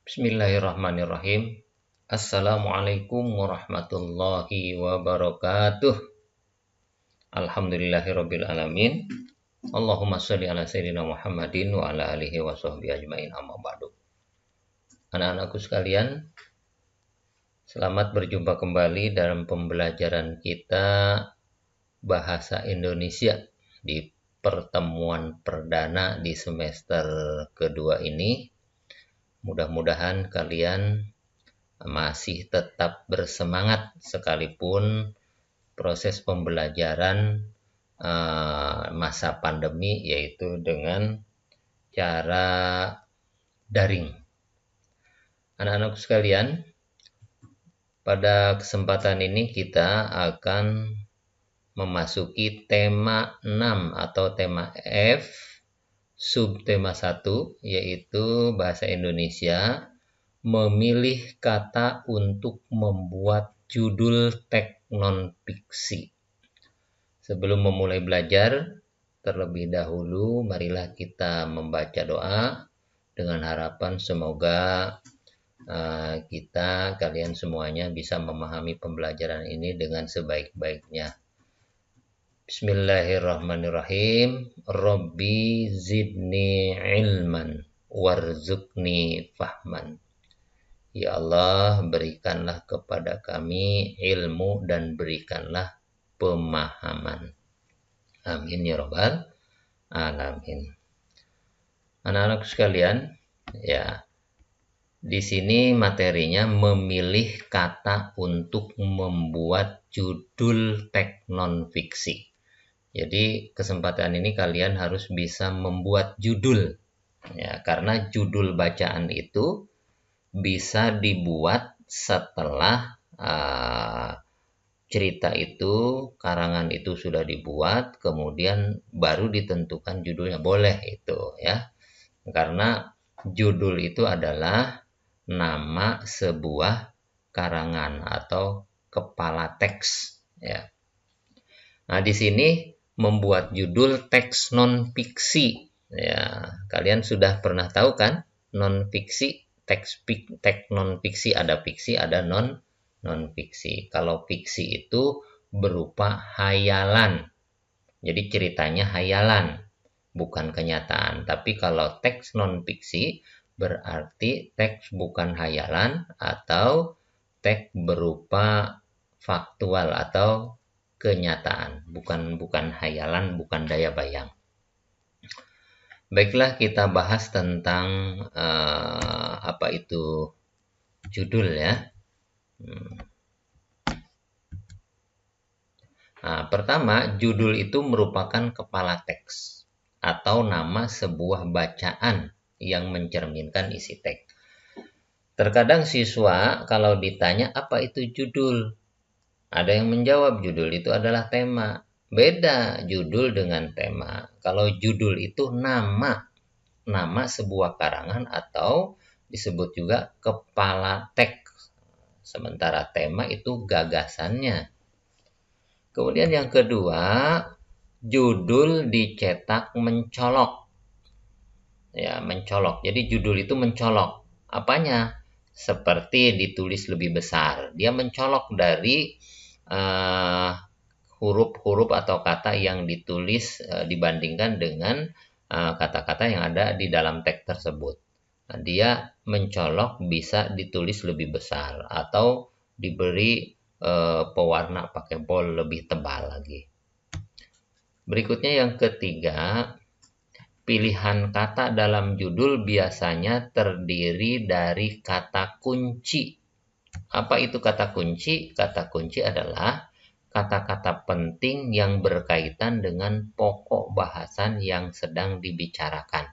Bismillahirrahmanirrahim. Assalamualaikum warahmatullahi wabarakatuh. Alhamdulillahirabbil alamin. Allahumma sholli ala sayyidina Muhammadin wa ala alihi wa sahbihi ajmain, amma ba'du. Anak-anakku sekalian, selamat berjumpa kembali dalam pembelajaran kita bahasa Indonesia di pertemuan perdana di semester kedua ini. Mudah-mudahan kalian masih tetap bersemangat sekalipun proses pembelajaran masa pandemi, yaitu dengan cara daring. Anak-anak sekalian, pada kesempatan ini kita akan memasuki tema 6 atau tema F, subtema 1, yaitu bahasa Indonesia, memilih kata untuk membuat judul teks non-fiksi. Sebelum memulai belajar, terlebih dahulu marilah kita membaca doa dengan harapan semoga kalian semuanya bisa memahami pembelajaran ini dengan sebaik-baiknya. Bismillahirrahmanirrahim. Rabbi zidni ilman warzuqni fahman. Ya Allah, berikanlah kepada kami ilmu dan berikanlah pemahaman. Amin ya rabbal alamin. Anak-anak sekalian, ya, di sini materinya memilih kata untuk membuat judul teks non-fiksi. Jadi kesempatan ini kalian harus bisa membuat judul, ya, karena judul bacaan itu bisa dibuat setelah cerita itu, karangan itu sudah dibuat, kemudian baru ditentukan judulnya, boleh itu, ya, karena judul itu adalah nama sebuah karangan atau kepala teks, ya. Nah, di sini membuat judul teks non-fiksi. Ya, kalian sudah pernah tahu kan? Non-fiksi, teks non-fiksi, ada fiksi, ada non-fiksi. Kalau fiksi itu berupa hayalan. Jadi ceritanya hayalan, bukan kenyataan. Tapi kalau teks non-fiksi berarti teks bukan hayalan atau teks berupa faktual atau kenyataan, bukan hayalan, bukan daya bayang. Baiklah, kita bahas tentang apa itu judul, ya. Nah, pertama, judul itu merupakan kepala teks atau nama sebuah bacaan yang mencerminkan isi teks. Terkadang siswa kalau ditanya apa itu judul, ada yang menjawab judul itu adalah tema. Beda judul dengan tema. Kalau judul itu nama sebuah karangan atau disebut juga kepala teks. Sementara tema itu gagasannya. Kemudian yang kedua, judul dicetak mencolok. Ya, mencolok. Jadi judul itu mencolok. Apanya? Seperti ditulis lebih besar. Dia mencolok dari huruf-huruf atau kata yang ditulis dibandingkan dengan kata-kata yang ada di dalam teks tersebut. Nah, dia mencolok bisa ditulis lebih besar atau diberi pewarna pakai bold lebih tebal lagi. Berikutnya yang ketiga, pilihan kata dalam judul biasanya terdiri dari kata kunci. Apa itu kata kunci? Kata kunci adalah kata-kata penting yang berkaitan dengan pokok bahasan yang sedang dibicarakan.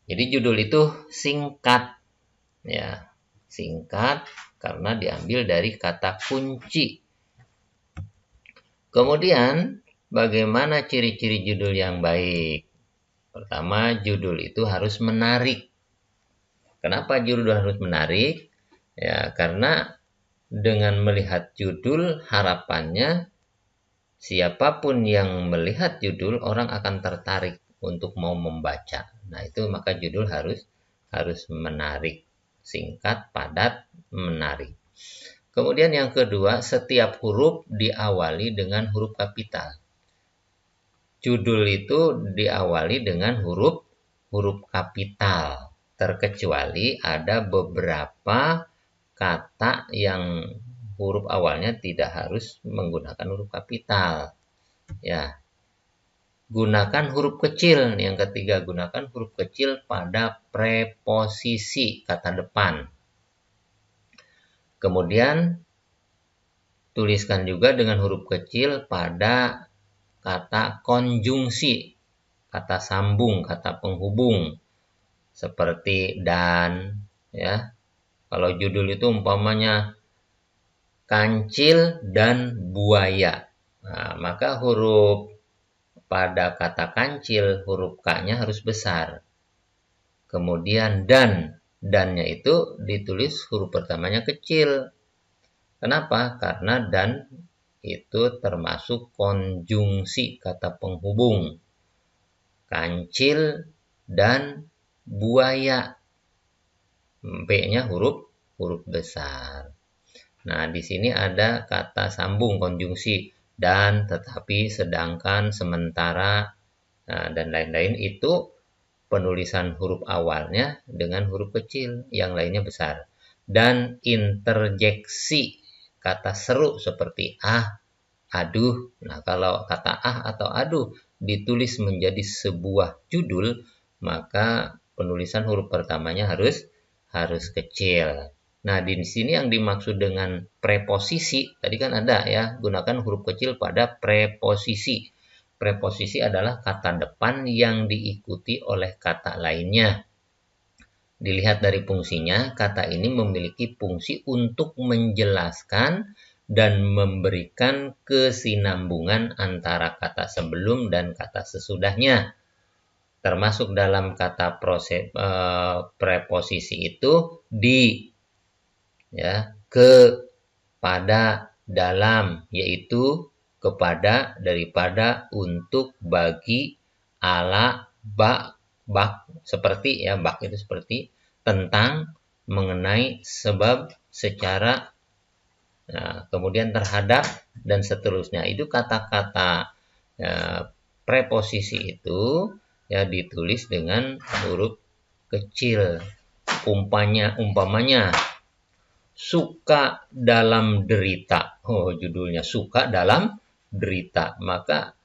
Jadi judul itu singkat, ya, singkat karena diambil dari kata kunci. Kemudian, bagaimana ciri-ciri judul yang baik? Pertama, judul itu harus menarik. Kenapa judul harus menarik? Ya, karena dengan melihat judul, harapannya siapapun yang melihat judul, orang akan tertarik untuk mau membaca. Nah, itu maka judul harus harus menarik. Singkat, padat, menarik. Kemudian yang kedua, setiap huruf diawali dengan huruf kapital. Judul itu diawali dengan huruf kapital, terkecuali ada beberapa kata yang huruf awalnya tidak harus menggunakan huruf kapital. Ya, gunakan huruf kecil. Yang ketiga, gunakan huruf kecil pada preposisi kata depan. Kemudian tuliskan juga dengan huruf kecil pada kata konjungsi, kata sambung, kata penghubung, seperti dan, ya. Kalau judul itu umpamanya kancil dan buaya. Nah, maka huruf pada kata kancil, huruf K-nya harus besar. Kemudian dannya itu ditulis huruf pertamanya kecil. Kenapa? Karena dan itu termasuk konjungsi kata penghubung. Kancil dan buaya. B-nya huruf besar. Nah, di sini ada kata sambung konjungsi dan, tetapi, sedangkan, sementara, dan lain-lain itu penulisan huruf awalnya dengan huruf kecil, yang lainnya besar. Dan interjeksi kata seru seperti aduh. Nah, kalau kata atau aduh ditulis menjadi sebuah judul, maka penulisan huruf pertamanya harus kecil. Nah, di sini yang dimaksud dengan preposisi, tadi kan ada ya, gunakan huruf kecil pada preposisi. Preposisi adalah kata depan yang diikuti oleh kata lainnya. Dilihat dari fungsinya, kata ini memiliki fungsi untuk menjelaskan dan memberikan kesinambungan antara kata sebelum dan kata sesudahnya. Termasuk dalam kata preposisi itu di, ya, ke, pada, dalam, yaitu kepada, daripada, untuk, bagi, ala, bak, seperti, ya, bak itu seperti, tentang, mengenai, sebab, secara, nah, kemudian terhadap, dan seterusnya. Itu kata-kata preposisi itu ya ditulis dengan huruf kecil. Umpamanya suka dalam derita. Oh, judulnya suka dalam derita. Maka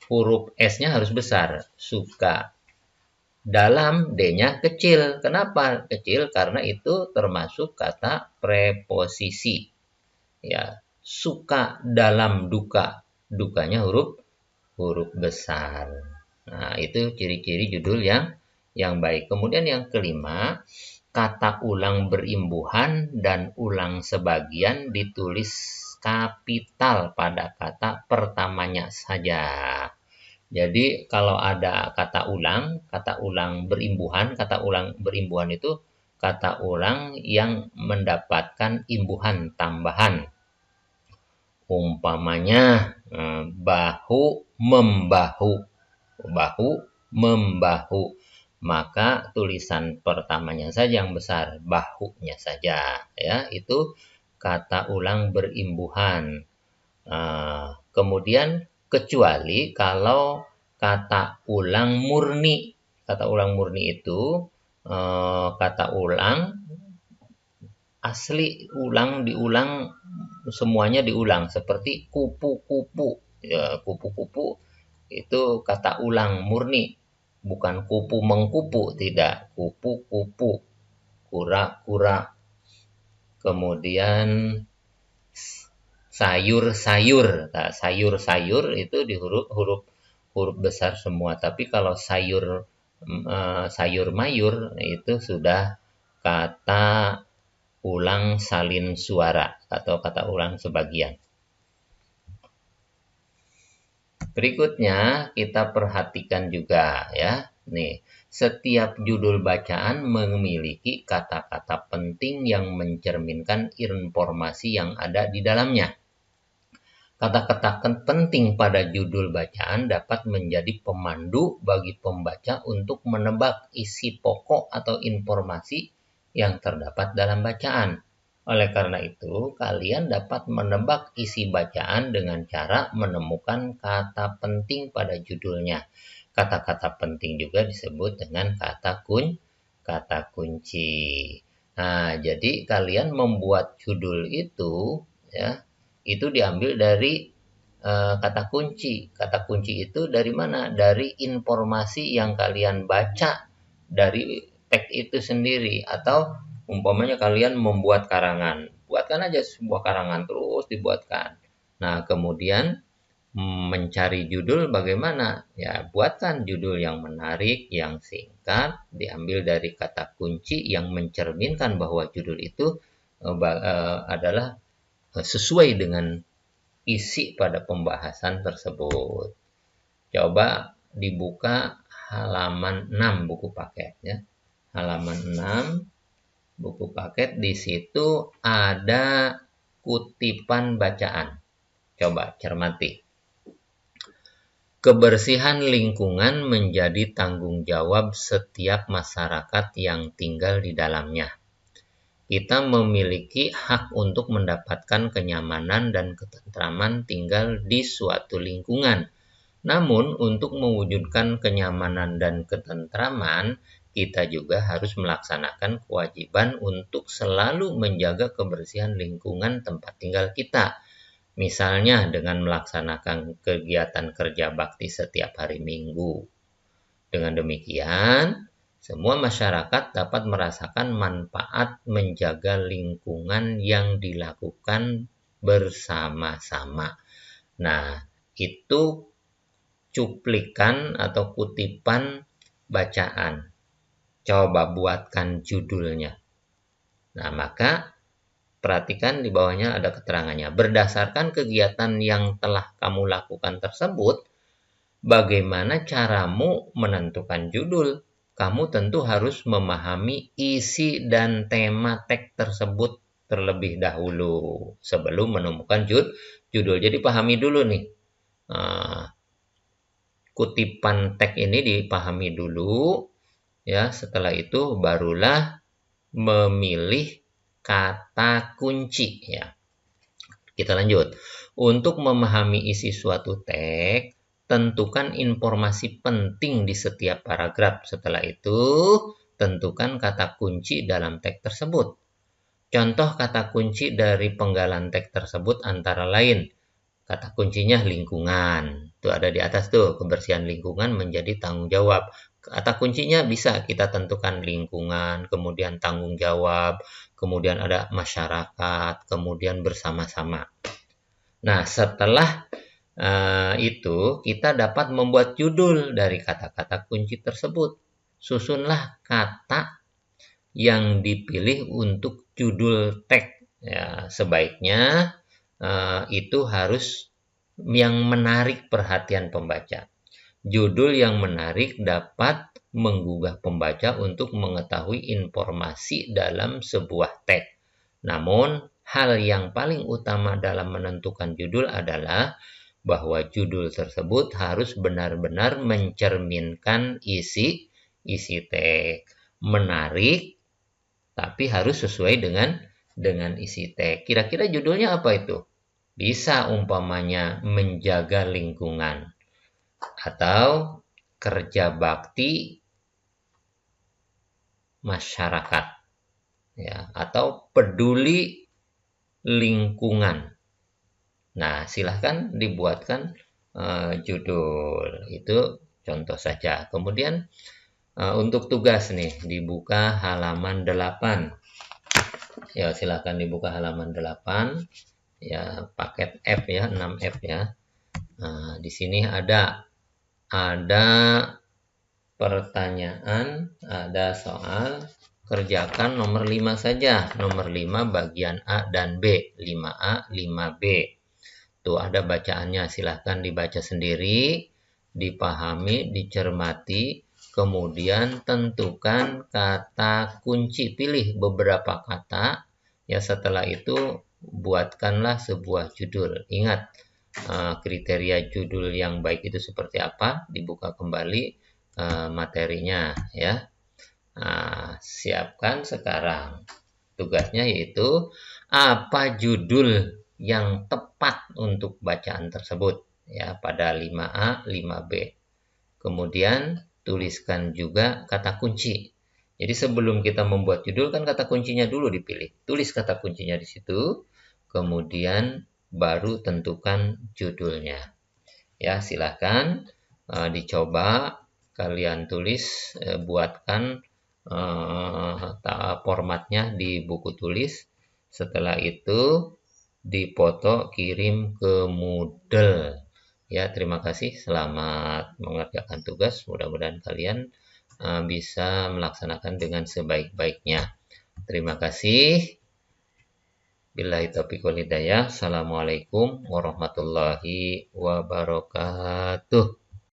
huruf S-nya harus besar. Suka. Dalam, D-nya kecil. Kenapa kecil? Karena itu termasuk kata preposisi. Ya, suka dalam duka. Dukanya huruf besar. Nah, itu ciri-ciri judul yang baik. Kemudian yang kelima, kata ulang berimbuhan dan ulang sebagian ditulis kapital pada kata pertamanya saja. Jadi kalau ada kata ulang berimbuhan, kata ulang berimbuhan itu kata ulang yang mendapatkan imbuhan tambahan. Umpamanya bahu membahu. Bahu membahu. Maka tulisan pertamanya saja yang besar, bahunya saja, ya, itu kata ulang berimbuhan. Kemudian kecuali kalau kata ulang murni. Kata ulang murni itu kata ulang asli, diulang, semuanya diulang, seperti kupu-kupu. Ya, kupu-kupu itu kata ulang murni, bukan kupu mengkupu, tidak, kupu-kupu. Kura-kura. Kemudian sayur-sayur. Nah, sayur-sayur itu di huruf besar semua. Tapi kalau sayur mayur itu sudah kata ulang salin suara atau kata ulang sebagian. Berikutnya kita perhatikan juga ya. Nih, setiap judul bacaan memiliki kata-kata penting yang mencerminkan informasi yang ada di dalamnya. Kata-kata penting pada judul bacaan dapat menjadi pemandu bagi pembaca untuk menebak isi pokok atau informasi yang terdapat dalam bacaan. Oleh karena itu, kalian dapat menebak isi bacaan dengan cara menemukan kata penting pada judulnya. Kata-kata penting juga disebut dengan kata kunci. Nah, jadi kalian membuat judul itu, ya, itu diambil dari kata kunci. Kata kunci itu dari mana? Dari informasi yang kalian baca dari teks itu sendiri, atau umpamanya kalian membuat karangan. Buatkan aja sebuah karangan, terus dibuatkan. Nah, kemudian mencari judul bagaimana? Ya, buatkan judul yang menarik, yang singkat, diambil dari kata kunci yang mencerminkan bahwa judul itu adalah sesuai dengan isi pada pembahasan tersebut. Coba dibuka halaman 6 buku paket, ya. Halaman 6 buku paket, di situ ada kutipan bacaan. Coba cermati. Kebersihan lingkungan menjadi tanggung jawab setiap masyarakat yang tinggal di dalamnya. Kita memiliki hak untuk mendapatkan kenyamanan dan ketentraman tinggal di suatu lingkungan. Namun, untuk mewujudkan kenyamanan dan ketentraman, kita juga harus melaksanakan kewajiban untuk selalu menjaga kebersihan lingkungan tempat tinggal kita. Misalnya dengan melaksanakan kegiatan kerja bakti setiap hari Minggu. Dengan demikian, semua masyarakat dapat merasakan manfaat menjaga lingkungan yang dilakukan bersama-sama. Nah, itu cuplikan atau kutipan bacaan. Coba buatkan judulnya. Nah, maka perhatikan di bawahnya ada keterangannya. Berdasarkan kegiatan yang telah kamu lakukan tersebut, bagaimana caramu menentukan judul? Kamu tentu harus memahami isi dan tema teks tersebut terlebih dahulu sebelum menemukan judul. Jadi pahami dulu nih. Kutipan teks ini dipahami dulu, ya. Setelah itu barulah memilih kata kunci, ya. Kita lanjut. Untuk memahami isi suatu teks, tentukan informasi penting di setiap paragraf. Setelah itu, tentukan kata kunci dalam teks tersebut. Contoh kata kunci dari penggalan teks tersebut antara lain, kata kuncinya lingkungan. Itu ada di atas tuh, kebersihan lingkungan menjadi tanggung jawab. Kata kuncinya bisa kita tentukan lingkungan, kemudian tanggung jawab, kemudian ada masyarakat, kemudian bersama-sama. Nah, setelah itu kita dapat membuat judul dari kata-kata kunci tersebut. Susunlah kata yang dipilih untuk judul teks. Ya, sebaiknya itu harus yang menarik perhatian pembaca. Judul yang menarik dapat menggugah pembaca untuk mengetahui informasi dalam sebuah teks. Namun, hal yang paling utama dalam menentukan judul adalah bahwa judul tersebut harus benar-benar mencerminkan isi teks. Menarik, tapi harus sesuai dengan isi teks. Kira-kira judulnya apa itu? Bisa umpamanya menjaga lingkungan, atau kerja bakti masyarakat, ya, atau peduli lingkungan. Nah, silahkan dibuatkan judul. Itu contoh saja. Kemudian untuk tugas nih, dibuka halaman 8. Ya, silahkan dibuka halaman 8. Ya, paket F ya, 6F ya. Nah, di sini ada pertanyaan, ada soal. Kerjakan nomor 5 saja. Nomor 5 bagian A dan B. 5A, 5B. Tuh ada bacaannya, silahkan dibaca sendiri, dipahami, dicermati, kemudian tentukan kata kunci, pilih beberapa kata, ya. Setelah itu buatkanlah sebuah judul. Ingat, kriteria judul yang baik itu seperti apa, dibuka kembali materinya ya. Siapkan sekarang. Tugasnya yaitu apa judul yang tepat untuk bacaan tersebut ya pada 5A, 5B. Kemudian tuliskan juga kata kunci. Jadi sebelum kita membuat judul kan kata kuncinya dulu dipilih. Tulis kata kuncinya di situ, kemudian baru tentukan judulnya. Ya, silakan dicoba kalian tulis, buatkan formatnya di buku tulis. Setelah itu dipoto, kirim ke Moodle. Ya, terima kasih. Selamat mengerjakan tugas. Mudah-mudahan kalian bisa melaksanakan dengan sebaik-baiknya. Terima kasih. Billahi taufiq wal hidayah. Assalamualaikum warahmatullahi wabarakatuh.